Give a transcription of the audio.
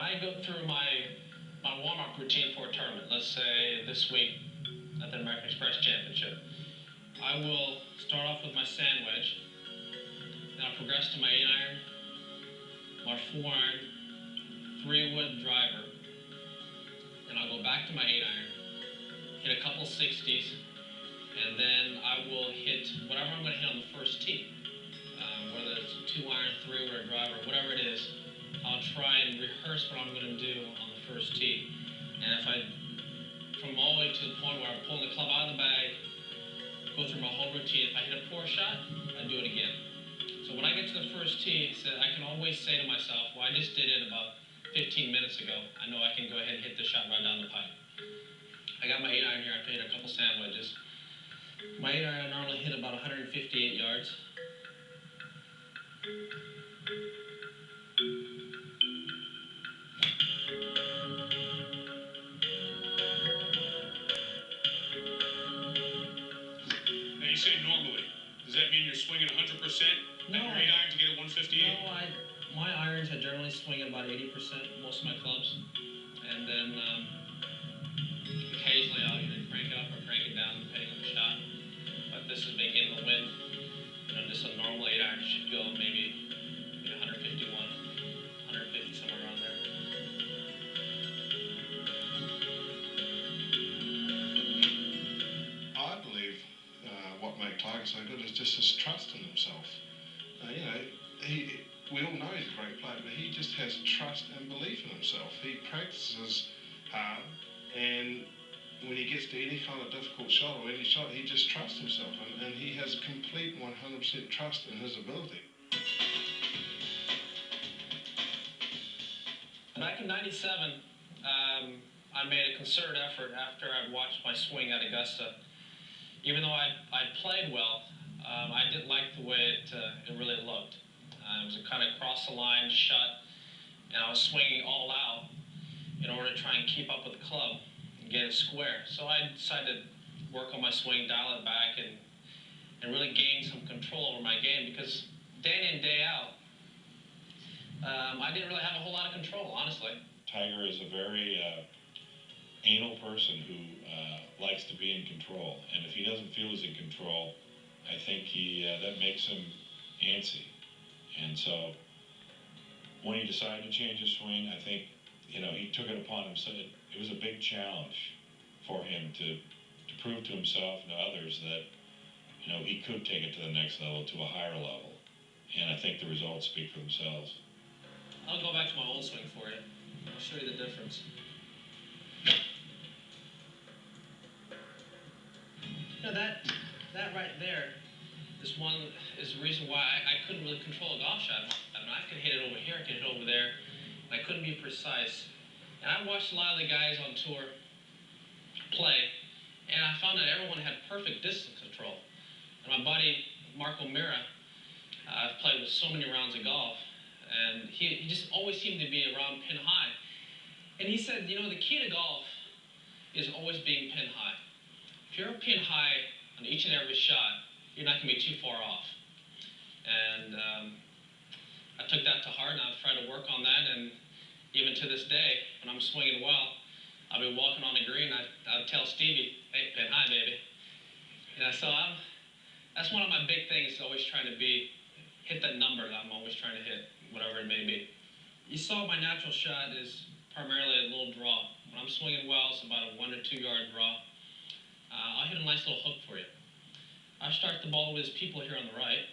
I go through my warm-up routine for a tournament, let's say this week at the American Express Championship, I will start off with my sand wedge, then I'll progress to my 8-iron, my 4-iron, 3-wood driver, then I'll go back to my 8-iron, hit a couple 60s, and then I will hit whatever I'm going to hit on the first tee. Whether it's 2-iron, 3-wood, or driver, whatever it is, I'll try and rehearse what I'm going to do on the first tee. And if from all the way to the point where I'm pulling the club out of the bag, go through my whole routine, if I hit a poor shot, I do it again. So when I get to the first tee, I can always say to myself, well, I just did it about 15 minutes ago. I know I can go ahead and hit the shot right down the pipe. I got my 8-iron here. I have to hit a couple sand wedges. My 8-iron I normally hit about 158 yards. Now you say normally. Does that mean you're swinging 100% No, at your 8-iron to get a 158? No, my irons I generally swing at about 80%, most of my clubs. And then occasionally I'll either crank it up or crank it down depending on the shot. But this is me getting the wind. Just a normal 8-iron should go maybe 151, 150, somewhere around there. I believe what made Tiger so good is just his trust in himself. We all know he's a great player, but he just has trust and belief in himself. He practices hard, and when he gets to any kind of difficult shot or any shot, he just trusts himself, and he has complete 100% trust in his ability. Back in '97, I made a concerted effort after I watched my swing at Augusta. Even though I played well, I didn't like the way it really looked. It was a kind of cross-the-line shot, and I was swinging all out in order to try and keep up with the club and get it square. So I decided to work on my swing, dial it back, and really gain some control over my game, because day in, day out, I didn't really have a whole lot of control, honestly. Tiger is a very anal person who likes to be in control, and if he doesn't feel he's in control, I think that makes him antsy. And so when he decided to change his swing, I think he took it upon himself. It was a big challenge for him to prove to himself and to others that he could take it to the next level, to a higher level. And I think the results speak for themselves. I'll go back to my old swing for you. I'll show you the difference. That right there is the reason why I couldn't really control a golf shot. I could hit it over here, I could hit it over there, and I couldn't be precise. And I watched a lot of the guys on tour play, and I found that everyone had perfect distance control. And my buddy, Marco Mira, I've played with so many rounds of golf, and he just always seemed to be around pin high. And he said, the key to golf is always being pin high. If you're pin high on each and every shot, you're not going to be too far off. And I took that to heart, and I've tried to work on that. And even to this day, when I'm swinging well, I'll be walking on the green, I'll tell Stevie, hey, pin high, baby. So that's one of my big things, always trying to hit that number that I'm always trying to hit, whatever it may be. You saw my natural shot is primarily a little draw. When I'm swinging well, it's about a 1 or 2 yard draw. I'll hit a nice little hook for you. I start the ball with his people here on the right.